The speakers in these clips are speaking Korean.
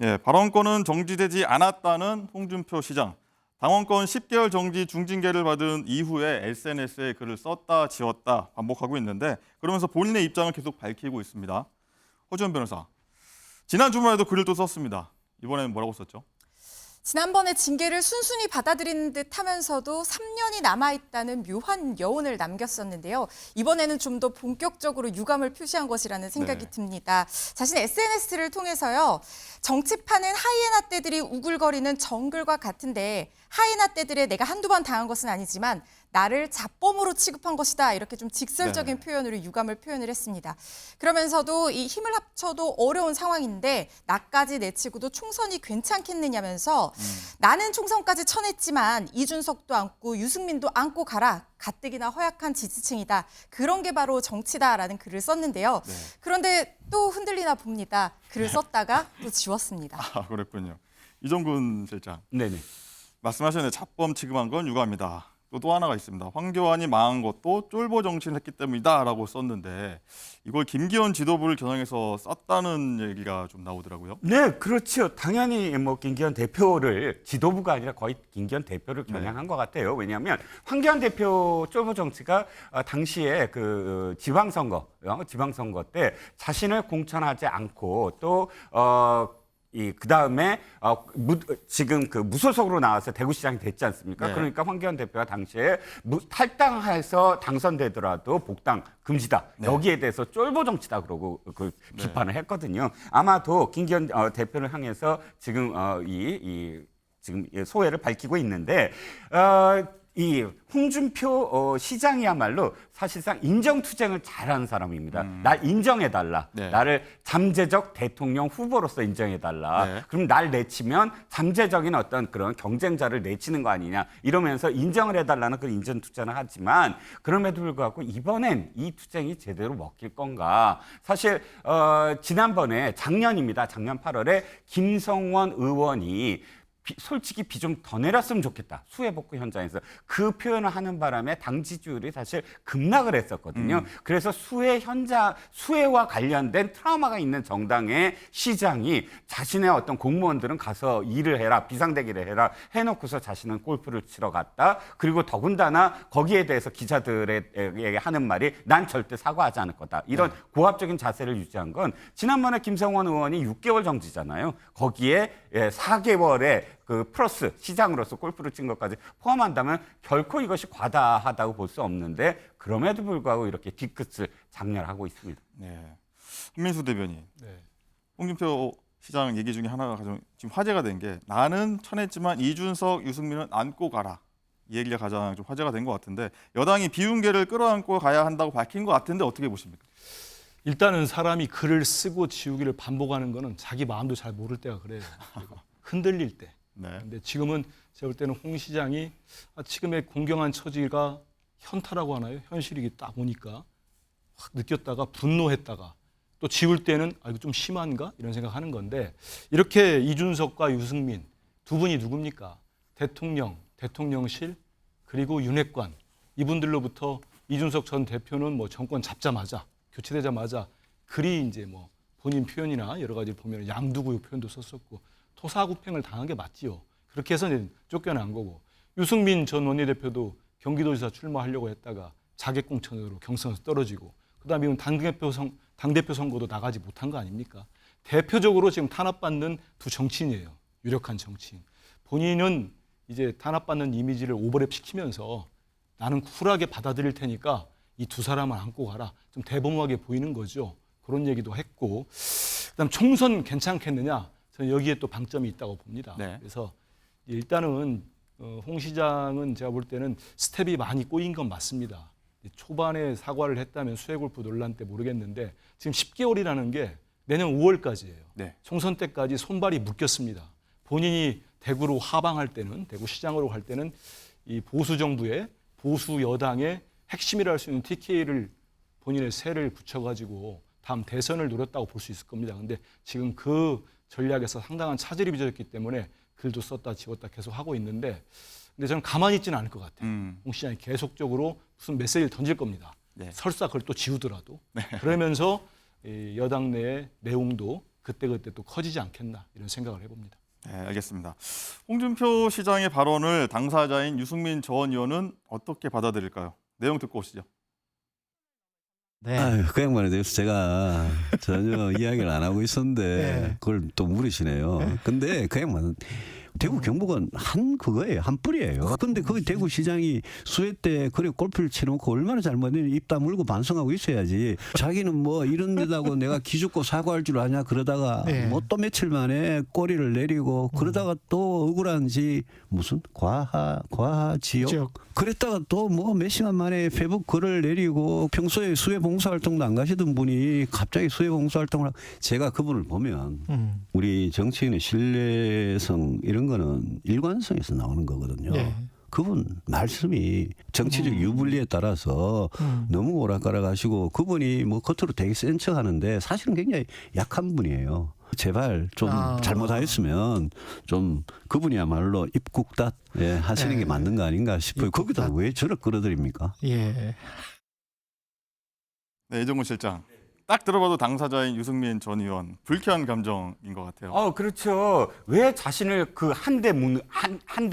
예, 발언권은 정지되지 않았다는 홍준표 시장. 당원권 10개월 정지 중징계를 받은 이후에 SNS에 글을 썼다 지웠다 반복하고 있는데 그러면서 본인의 입장을 계속 밝히고 있습니다. 허지원 변호사, 지난 주말에도 글을 또 썼습니다. 이번에는 뭐라고 썼죠? 지난번에 징계를 순순히 받아들이는 듯 하면서도 3년이 남아있다는 묘한 여운을 남겼었는데요. 이번에는 좀 더 본격적으로 유감을 표시한 것이라는 생각이 듭니다. 자신의 SNS를 통해서요. 정치판은 하이에나 떼들이 우글거리는 정글과 같은데 하이에나 떼들에 내가 한두 번 당한 것은 아니지만 나를 잡범으로 취급한 것이다. 이렇게 좀 직설적인 표현으로 유감을 표현을 했습니다. 그러면서도 이 힘을 합쳐도 어려운 상황인데 나까지 내치고도 총선이 괜찮겠느냐면서 나는 총선까지 쳐냈지만 이준석도 안고 유승민도 안고 가라. 가뜩이나 허약한 지지층이다. 그런 게 바로 정치다라는 글을 썼는데요. 그런데 또 흔들리나 봅니다. 글을 썼다가 또 지웠습니다. 아, 그랬군요. 이정근 실장. 네네. 말씀하셨는데 잡범 취급한 건 유감이다. 또 하나가 있습니다. 황교안이 망한 것도 쫄보 정치를 했기 때문이다라고 썼는데 이걸 김기현 지도부를 겨냥해서 썼다는 얘기가 좀 나오더라고요. 네, 그렇죠. 당연히 뭐 김기현 대표를 지도부가 아니라 거의 김기현 대표를 겨냥한 것 같아요. 왜냐하면 황교안 대표 쫄보 정치가 당시에 그 지방선거 때 자신을 공천하지 않고 또 그 다음에 지금 그 무소속으로 나와서 대구시장이 됐지 않습니까? 네. 그러니까 황교안 대표가 당시에 탈당해서 당선되더라도 복당 금지다. 네. 여기에 대해서 쫄보 정치다 그러고 그 비판을 했거든요. 아마도 김기현 대표를 향해서 지금 지금 소회를 밝히고 있는데 이 홍준표 시장이야말로 사실상 인정투쟁을 잘하는 사람입니다. 날 인정해달라. 네. 나를 잠재적 대통령 후보로서 인정해달라. 네. 그럼 날 내치면 잠재적인 어떤 그런 경쟁자를 내치는 거 아니냐. 이러면서 인정을 해달라는 그 인정투쟁을 하지만 그럼에도 불구하고 이번엔 이 투쟁이 제대로 먹힐 건가. 사실 지난번에 작년입니다. 작년 8월에 김성원 의원이 솔직히 비 좀 더 내렸으면 좋겠다. 수해복구 현장에서. 그 표현을 하는 바람에 당 지지율이 사실 급락을 했었거든요. 그래서 수해와 관련된 트라우마가 있는 정당의 시장이 자신의 어떤 공무원들은 가서 일을 해라, 비상대기를 해라 해놓고서 자신은 골프를 치러 갔다. 그리고 더군다나 거기에 대해서 기자들에게 하는 말이 난 절대 사과하지 않을 거다. 이런 고압적인 자세를 유지한 건 지난번에 김성원 의원이 6개월 정지잖아요. 거기에 4개월의 그 플러스 시장으로서 골프를 친 것까지 포함한다면 결코 이것이 과다하다고 볼 수 없는데 그럼에도 불구하고 이렇게 뒤끝을 장렬하고 있습니다. 네. 한민수 대변인. 네. 홍준표 시장 얘기 중에 하나가 가장 지금 화제가 된 게 나는 쳐냈지만 이준석, 유승민은 안고 가라. 이 얘기가 가장 좀 화제가 된 것 같은데 여당이 비윤계를 끌어안고 가야 한다고 밝힌 것 같은데 어떻게 보십니까? 일단은 사람이 글을 쓰고 지우기를 반복하는 거는 자기 마음도 잘 모를 때가 그래요. 흔들릴 때. 네. 근데 지금은 제가 볼 때는 홍 시장이 지금의 공경한 처지가 현타라고 하나요? 현실이 딱 오니까 확 느꼈다가 분노했다가 또 지울 때는 이거 좀 심한가? 이런 생각하는 건데 이렇게 이준석과 유승민 두 분이 누굽니까? 대통령, 대통령실 그리고 윤핵관 이분들로부터 이준석 전 대표는 뭐 정권 잡자마자 교체되자마자 글이 이제 뭐 본인 표현이나 여러 가지 보면 양두구요 표현도 썼었고 토사구팽을 당한 게 맞지요. 그렇게 해서 이제 쫓겨난 거고 유승민 전 원내대표도 경기도지사 출마하려고 했다가 자객공천으로 경선에서 떨어지고 그다음에 이건 당대표 선거도 나가지 못한 거 아닙니까? 대표적으로 지금 탄압받는 두 정치인이에요. 유력한 정치인. 본인은 이제 탄압받는 이미지를 오버랩 시키면서 나는 쿨하게 받아들일 테니까 이 두 사람을 안고 가라. 좀 대범하게 보이는 거죠. 그런 얘기도 했고 그다음 총선 괜찮겠느냐? 저는 여기에 또 방점이 있다고 봅니다. 네. 그래서 일단은 홍 시장은 제가 볼 때는 스텝이 많이 꼬인 건 맞습니다. 초반에 사과를 했다면 수해골프 논란 때 모르겠는데 지금 10개월이라는 게 내년 5월까지예요. 네. 총선 때까지 손발이 묶였습니다. 본인이 대구로 하방할 때는 대구 시장으로 갈 때는 이 보수 정부의 보수 여당의 핵심이라 할 수 있는 TK를 본인의 세를 붙여가지고 다음 대선을 노렸다고 볼 수 있을 겁니다. 근데 지금 그 전략에서 상당한 차질이 빚어졌기 때문에 글도 썼다 지웠다 계속 하고 있는데 근데 저는 가만히 있지는 않을 것 같아요. 홍 시장이 계속적으로 무슨 메시지를 던질 겁니다. 네. 설사 그걸 또 지우더라도. 그러면서 이 여당 내의 내용도 그때그때 또 커지지 않겠나 이런 생각을 해봅니다. 네, 알겠습니다. 홍준표 시장의 발언을 당사자인 유승민 전 의원은 어떻게 받아들일까요? 내용 듣고 오시죠. 네. 아유, 그 양반에 대해서 제가 전혀 이야기를 안 하고 있었는데 네. 그걸 또 물으시네요. 근데 그 양반은 대구 경북은 한 그거예요. 한 뿌리예요. 근데 거기 대구시장이 수해 때 그래 골프를 치놓고 얼마나 잘못했는지 입 다물고 반성하고 있어야지. 자기는 뭐 이런 데다고 내가 기죽고 사과할 줄 아냐 그러다가 네. 뭐 또 며칠 만에 꼬리를 내리고 그러다가 또 억울한지 무슨 과하지역 지역. 그랬다가 또 뭐 몇 시간 만에 페북 글을 내리고 평소에 수해 봉사활동도 안 가시던 분이 갑자기 수해 봉사활동을 제가 그분을 보면 우리 정치인의 신뢰성 이런 거는 일관성에서 나오는 거거든요. 네. 그분 말씀이 정치적 유불리에 따라서 너무 오락가락하시고 그분이 뭐 겉으로 되게 센 척하는데 사실은 굉장히 약한 분이에요. 제발 좀 잘못하였으면 좀 그분이야말로 입국닷 하시는 네. 게 맞는 거 아닌가 싶어요. 거기다 왜 저를 끌어들입니까? 예. 네, 이정훈 실장. 딱 들어봐도 당사자인 유승민 전 의원 불쾌한 감정인 것 같아요. 그렇죠. 왜 자신을 그 한 대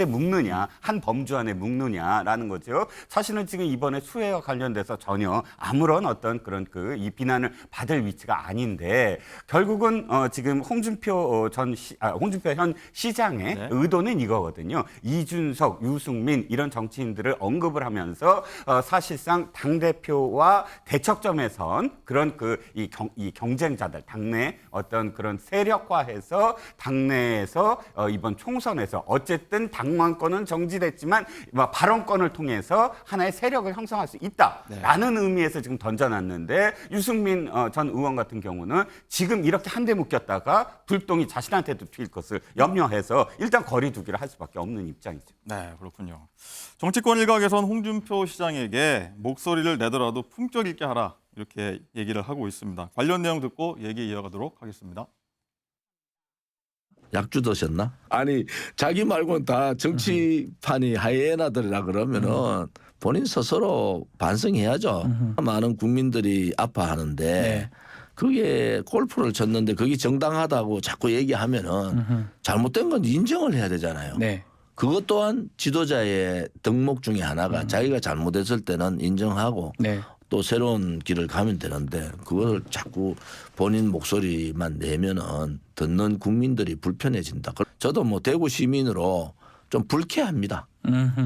묶느냐, 한 범주 안에 묶느냐라는 거죠. 사실은 지금 이번에 수해와 관련돼서 전혀 아무런 어떤 그런 이 비난을 받을 위치가 아닌데 결국은 지금 홍준표 현 시장의 네. 의도는 이거거든요. 이준석, 유승민 이런 정치인들을 언급을 하면서 사실상 당 대표와 대척점에 선 그런 이 경쟁자들 당내 어떤 그런 세력화해서 당내에서 이번 총선에서 어쨌든 당원권은 정지됐지만 발언권을 통해서 하나의 세력을 형성할 수 있다라는 의미에서 지금 던져놨는데 유승민 전 의원 같은 경우는 지금 이렇게 한 대 묶였다가 불똥이 자신한테도 튈 것을 염려해서 일단 거리두기를 할 수밖에 없는 입장이죠. 네, 그렇군요. 정치권 일각에선 홍준표 시장에게 목소리를 내더라도 품격 있게 하라 이렇게 얘기를 하고 있습니다. 관련 내용 듣고 얘기 이어가도록 하겠습니다. 약주 드셨나? 아니 자기 말고는 다 정치판이 하이에나들이라 그러면은 본인 스스로 반성해야죠. 많은 국민들이 아파하는데 네. 그게 골프를 쳤는데 그게 정당하다고 자꾸 얘기하면은 잘못된 건 인정을 해야 되잖아요. 네. 그것 또한 지도자의 덕목 중에 하나가 자기가 잘못했을 때는 인정하고 네. 또 새로운 길을 가면 되는데 그걸 자꾸 본인 목소리만 내면은 듣는 국민들이 불편해진다. 저도 뭐 대구 시민으로 좀 불쾌합니다.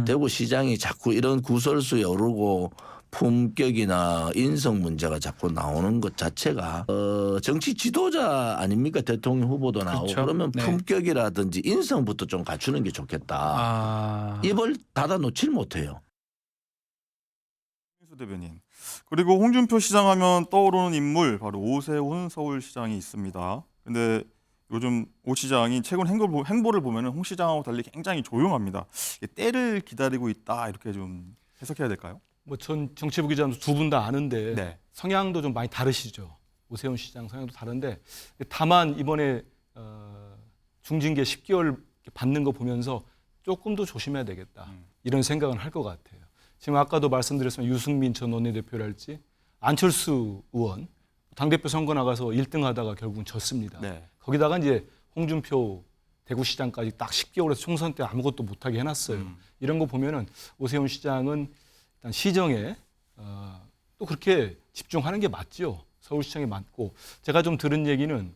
대구시장이 자꾸 이런 구설수에 오르고 품격이나 인성 문제가 자꾸 나오는 것 자체가 정치 지도자 아닙니까? 대통령 후보도 나오고 그렇죠. 그러면 네. 품격이라든지 인성부터 좀 갖추는 게 좋겠다. 입을 닫아 놓질 못해요. 수 대변인. 그리고 홍준표 시장 하면 떠오르는 인물 바로 오세훈 서울시장이 있습니다. 근데 요즘 오 시장이 최근 행보를 보면 홍 시장하고 달리 굉장히 조용합니다. 때를 기다리고 있다 이렇게 좀 해석해야 될까요? 뭐 전 정치부 기자도 두 분 다 아는데 네. 성향도 좀 많이 다르시죠. 오세훈 시장 성향도 다른데 다만 이번에 중징계 10개월 받는 거 보면서 조금 더 조심해야 되겠다 이런 생각은 할 것 같아요. 지금 아까도 말씀드렸지만 유승민 전 원내대표랄지 안철수 의원 당대표 선거 나가서 1등 하다가 결국은 졌습니다. 네. 거기다가 이제 홍준표 대구시장까지 딱 10개월에서 총선 때 아무것도 못하게 해놨어요. 이런 거 보면은 오세훈 시장은 일단 시정에 또 그렇게 집중하는 게 맞죠. 서울시장이 맞고 제가 좀 들은 얘기는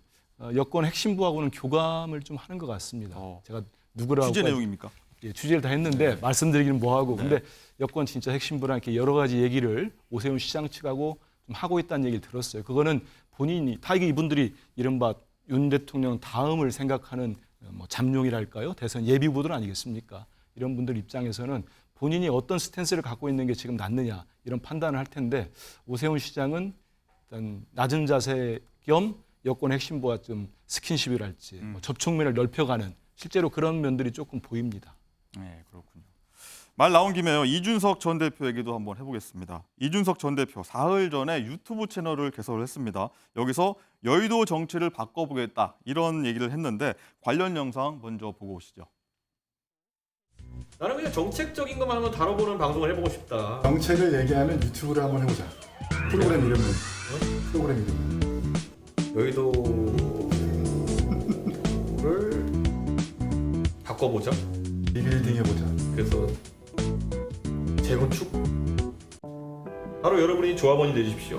여권 핵심부하고는 교감을 좀 하는 것 같습니다. 제가 누구라고 취재 내용입니까? 예, 취재를 다 했는데 말씀드리기는 뭐하고 근데 여권 진짜 핵심부랑 이렇게 여러 가지 얘기를 오세훈 시장 측하고 좀 하고 있다는 얘기를 들었어요. 그거는 본인이 다 이분들이 이른바 윤 대통령 다음을 생각하는 뭐 잠룡이랄까요? 대선 예비후보들 아니겠습니까? 이런 분들 입장에서는 본인이 어떤 스탠스를 갖고 있는 게 지금 낫느냐 이런 판단을 할 텐데 오세훈 시장은 일단 낮은 자세 겸 여권 핵심부와 좀 스킨십이랄지 뭐 접촉면을 넓혀가는 실제로 그런 면들이 조금 보입니다. 네, 그렇군요. 말 나온 김에요. 이준석 전 대표 얘기도 한번 해보겠습니다. 이준석 전 대표 사흘 전에 유튜브 채널을 개설을 했습니다. 여기서 여의도 정치를 바꿔보겠다 이런 얘기를 했는데 관련 영상 먼저 보고 오시죠. 나는 그냥 정책적인 것만 한번 다뤄보는 방송을 해보고 싶다. 정책을 얘기하는 유튜브를 한번 해보자. 프로그램 이름은? 프로그램 이름은? 여의도 바꿔보자. 리빌딩 해보자. 그래서 재건축. 바로 여러분이 조합원이 되십시오.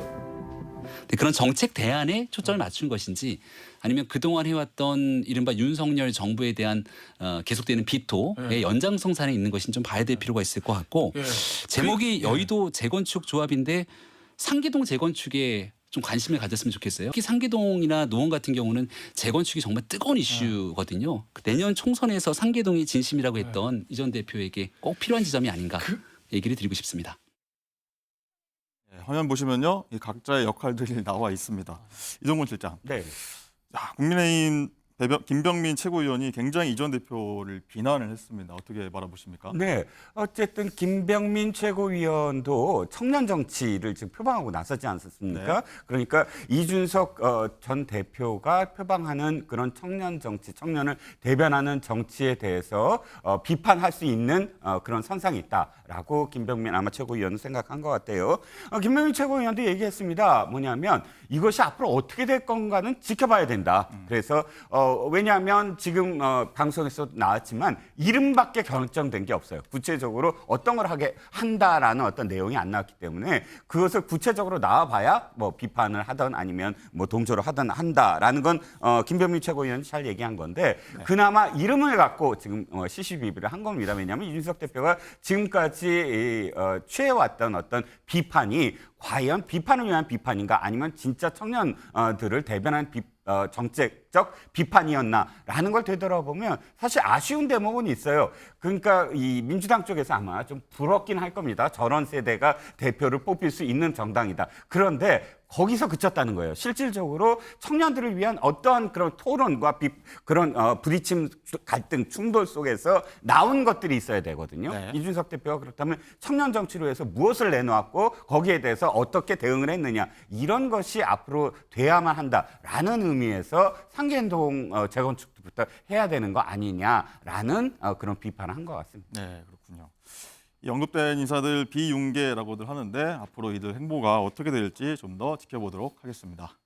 네, 그런 정책 대안에 초점을 맞춘 것인지 아니면 그동안 해왔던 이른바 윤석열 정부에 대한 계속되는 비토의 연장성산에 있는 것인지 좀 봐야 될 필요가 있을 것 같고 제목이 여의도 재건축 조합인데 상계동 재건축에 좀 관심을 가졌으면 좋겠어요. 특히 상계동이나 노원 같은 경우는 재건축이 정말 뜨거운 이슈거든요. 내년 총선에서 상계동이 진심이라고 했던 이 전 대표에게 꼭 필요한 지점이 아닌가 얘기를 드리고 싶습니다. 화면 보시면요, 이 각자의 역할들이 나와 있습니다. 이종건 실장, 네. 자, 국민의힘 김병민 최고위원이 굉장히 이 전 대표를 비난을 했습니다. 어떻게 바라보십니까? 네, 어쨌든 김병민 최고위원도 청년 정치를 지금 표방하고 나서지 않았습니까? 네. 그러니까 이준석 전 대표가 표방하는 그런 청년 정치, 청년을 대변하는 정치에 대해서 비판할 수 있는 그런 선상이 있다라고 김병민 아마 최고위원은 생각한 것 같아요. 김병민 최고위원도 얘기했습니다. 뭐냐면 이것이 앞으로 어떻게 될 건가는 지켜봐야 된다. 그래서 왜냐하면 지금 방송에서 나왔지만 이름밖에 결정된 게 없어요. 구체적으로 어떤 걸 하게 한다라는 어떤 내용이 안 나왔기 때문에 그것을 구체적으로 나와봐야 뭐 비판을 하든 아니면 뭐 동조를 하든 한다라는 건 김병민 최고위원이 잘 얘기한 건데 그나마 이름을 갖고 지금 시시비비를 한 겁니다. 왜냐하면 이준석 대표가 지금까지 취해왔던 어떤 비판이 과연 비판을 위한 비판인가 아니면 진짜 청년들을 대변한 정책적 비판이었나라는 걸 되돌아보면 사실 아쉬운 대목은 있어요. 그러니까 이 민주당 쪽에서 아마 좀 부럽긴 할 겁니다. 저런 세대가 대표를 뽑힐 수 있는 정당이다. 그런데 거기서 그쳤다는 거예요. 실질적으로 청년들을 위한 어떠한 그런 토론과 그런 부딪힘, 갈등, 충돌 속에서 나온 것들이 있어야 되거든요. 네. 이준석 대표가 그렇다면 청년 정치로 해서 무엇을 내놓았고 거기에 대해서 어떻게 대응을 했느냐 이런 것이 앞으로 돼야만 한다라는 의미에서 상계동 재건축부터 해야 되는 거 아니냐라는 그런 비판을 한 것 같습니다. 네, 그렇군요. 이 언급된 인사들 비윤계라고들 하는데 앞으로 이들 행보가 어떻게 될지 좀 더 지켜보도록 하겠습니다.